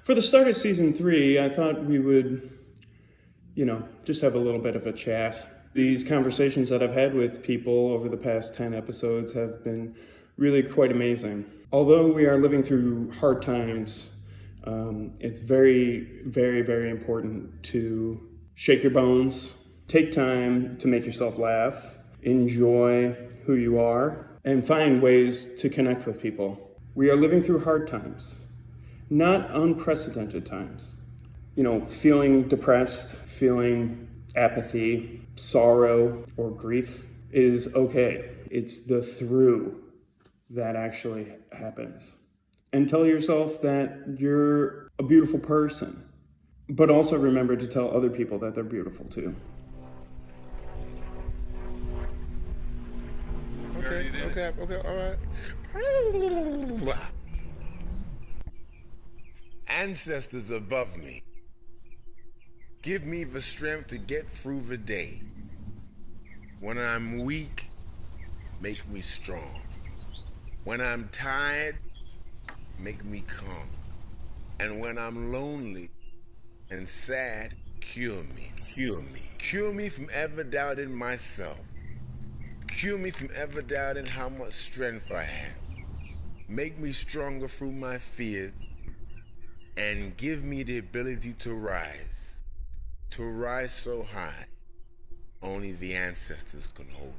For the start of season 3, I thought we would, just have a little bit of a chat. These conversations that I've had with people over the past 10 episodes have been really quite amazing. Although we are living through hard times, it's very, very, very important to shake your bones, take time to make yourself laugh, enjoy who you are, and find ways to connect with people. We are living through hard times, not unprecedented times. Feeling depressed, feeling apathy, sorrow, or grief is okay. It's the through that actually happens. And tell yourself that you're a beautiful person, but also remember to tell other people that they're beautiful too. Okay, all right. Ancestors above me, give me the strength to get through the day. When I'm weak, make me strong. When I'm tired, make me calm. And when I'm lonely and sad, cure me. Cure me from ever doubting myself. Cure me from ever doubting how much strength I have. Make me stronger through my fears and give me the ability to rise so high only the ancestors can hold.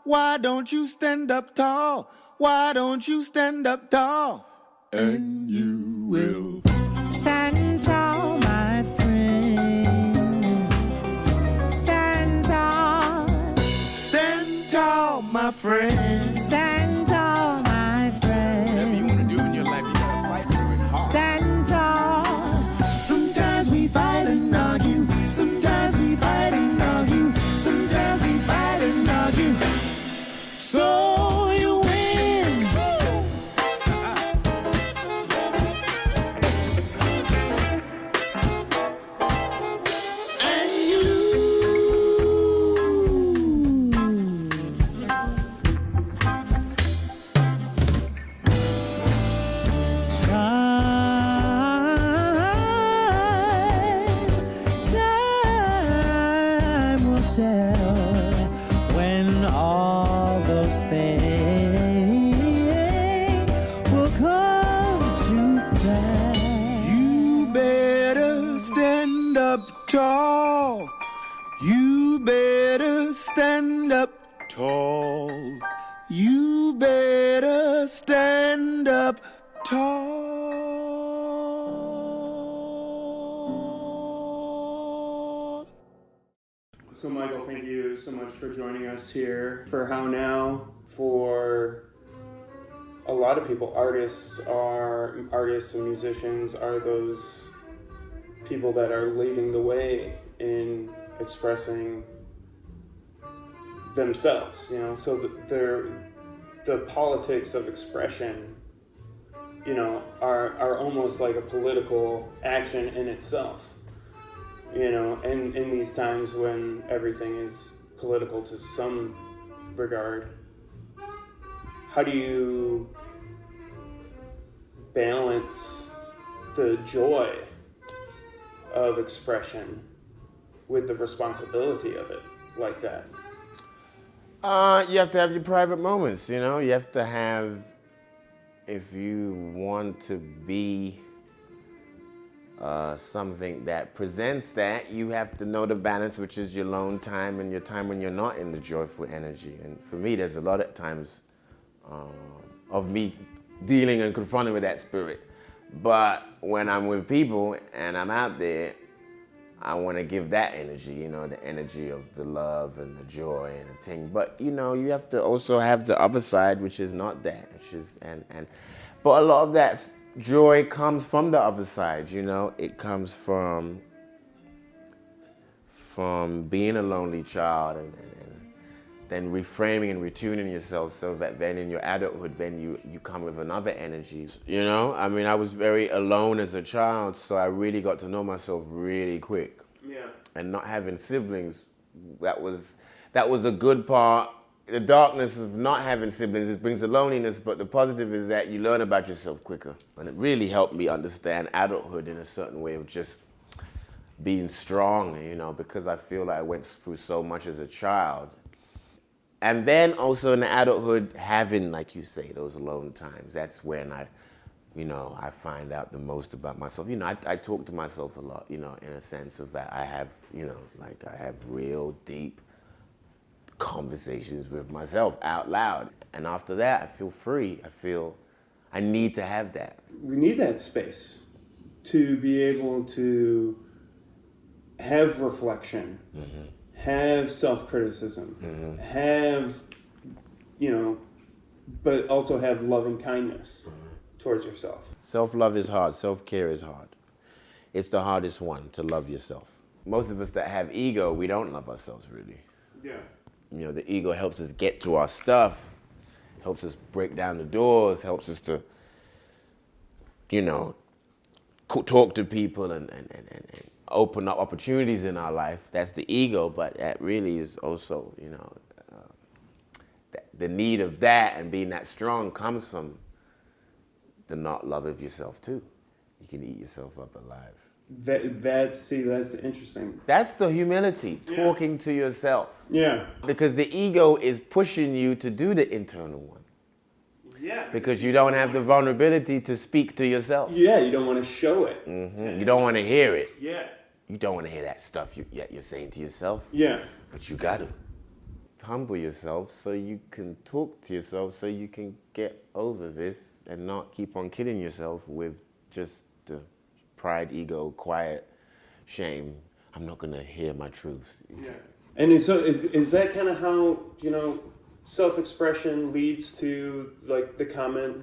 Why don't you stand up tall? Why don't you stand up tall? And you will stand tall, my friend. Stand tall. Stand tall, my friend. Stand tall, my friend. Whatever you want to do in your life, you gotta fight for it hard. Stand tall. Sometimes we fight and argue. Sometimes we fight and argue. Sometimes we fight and argue. So you win. And you time will tell when all those things will come to pass. You better stand up tall. You better stand up tall. You better stand up tall. So Michael, thank you so much for joining us here for How Now. For a lot of people, artists and musicians are those people that are leading the way in expressing themselves, so the politics of expression, are almost like a political action in itself. And in these times when everything is political to some regard, how do you balance the joy of expression with the responsibility of it like that? You have to have your private moments, you know? You have to have, if you want to be something that presents that, you have to know the balance, which is your alone time and your time when you're not in the joyful energy. And for me, there's a lot of times of me dealing and confronting with that spirit. But when I'm with people and I'm out there, I want to give that energy, you know, the energy of the love and the joy and the thing. But, you know, you have to also have the other side, which is not that. Which is, but a lot of that joy comes from the other side, you know. It comes from being a lonely child and then reframing and retuning yourself so that then in your adulthood, then you come with another energy, you know? I mean, I was very alone as a child, so I really got to know myself really quick. Yeah. And not having siblings, that was a good part. The darkness of not having siblings, it brings the loneliness, but the positive is that you learn about yourself quicker. And it really helped me understand adulthood in a certain way of just being strong, you know, because I feel like I went through so much as a child. And then also in adulthood, having, like you say, those alone times, that's when I find out the most about myself. You know, I talk to myself a lot, you know, in a sense of that I have, you know, like I have real deep conversations with myself out loud. And after that, I feel free. I feel I need to have that. We need that space to be able to have reflection, have self-criticism, have, you know, but also have loving kindness towards yourself. Self-love is hard. Self-care is hard. It's the hardest one, to love yourself. Most of us that have ego, we don't love ourselves really. Yeah. You know, the ego helps us get to our stuff, helps us break down the doors, helps us to, you know, talk to people and open up opportunities in our life. That's the ego, but that really is also, you know, the need of that and being that strong comes from the not love of yourself too. You can eat yourself up alive. That's interesting. That's the humility, talking to yourself. Yeah. Because the ego is pushing you to do the internal one. Yeah. Because you don't have the vulnerability to speak to yourself. Yeah, you don't want to show it. You don't want to hear it. Yeah. You don't want to hear that stuff you're saying to yourself. Yeah. But you got to humble yourself so you can talk to yourself, so you can get over this and not keep on killing yourself with just the pride, ego, quiet shame. I'm not going to hear my truths. Yeah. And so is that kind of how, you know, self-expression leads to like the common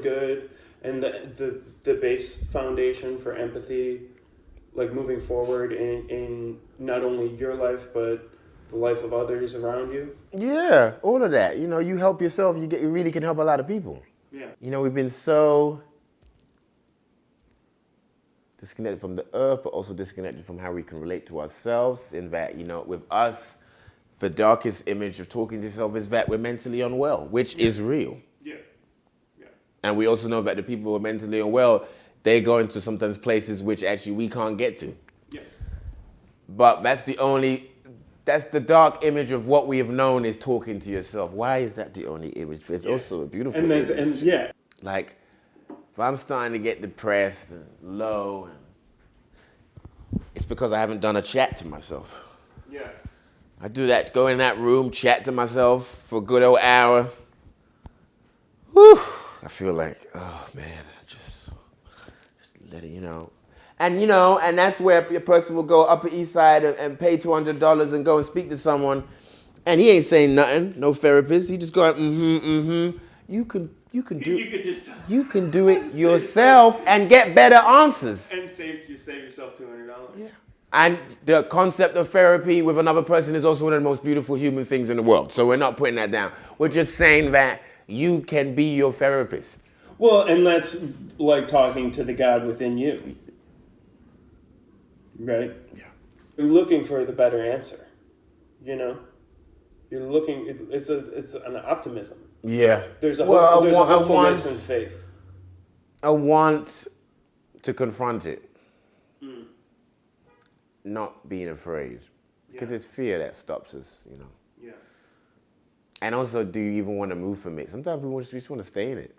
good and the base foundation for empathy, like moving forward in not only your life but the life of others around you? Yeah, all of that. You know, you help yourself, you really can help a lot of people. Yeah. You know, we've been so disconnected from the earth, but also disconnected from how we can relate to ourselves, in that, you know, with us, the darkest image of talking to yourself is that we're mentally unwell, which is real. Yeah. Yeah. And we also know that the people who are mentally unwell, they go into sometimes places which actually we can't get to. Yeah. But that's the dark image of what we have known is talking to yourself. Why is that the only image? It's also a beautiful image. Yeah. Like, if I'm starting to get depressed and low, it's because I haven't done a chat to myself. Yeah. I do that, go in that room, chat to myself for a good old hour. Whew, I feel like, oh man, just let it, you know. And that's where a person will go Upper East Side and pay $200 and go and speak to someone, and he ain't saying nothing, no therapist. He just going, You can do it yourself and get better answers. And save yourself $200. Yeah. And the concept of therapy with another person is also one of the most beautiful human things in the world. So we're not putting that down. We're just saying that you can be your therapist. Well, and that's like talking to the God within you. Right? Yeah. You're looking for the better answer. You know? You're looking, it's an optimism. Yeah. There's a hopefulness and faith. I want to confront it. Not being afraid. Because it's fear that stops us, you know. Yeah. And also, do you even want to move from it? Sometimes we just want to stay in it.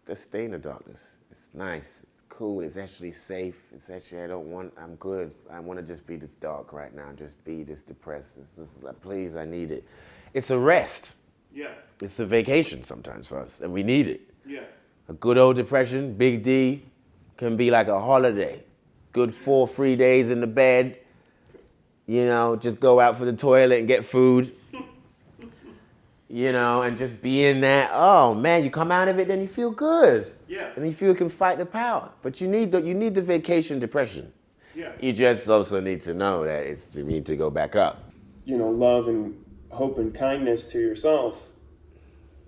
Just stay in the darkness. It's nice. It's cool. It's actually safe. It's actually, I'm good. I want to just be this dark right now. Just be this depressed. It's just like, please, I need it. It's a rest. Yeah. It's a vacation sometimes for us, and we need it. Yeah. A good old depression, Big D, can be like a holiday. Good 4 free days in the bed. You know, just go out for the toilet and get food. You know, and just be in that. Oh man, you come out of it, then you feel good. Yeah. And you feel you can fight the power. But you need the vacation depression. Yeah. You just also need to know that you need to go back up. You know, love and hope and kindness to yourself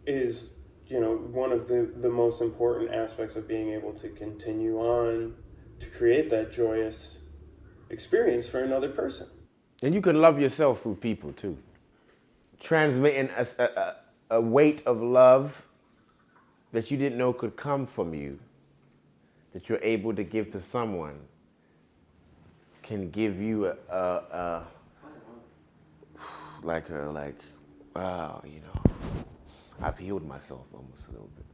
is, you know, one of the most important aspects of being able to continue on to create that joyous experience for another person. And you can love yourself through people too. Transmitting a weight of love that you didn't know could come from you, that you're able to give to someone, can give you like, wow, you know, I've healed myself almost a little bit.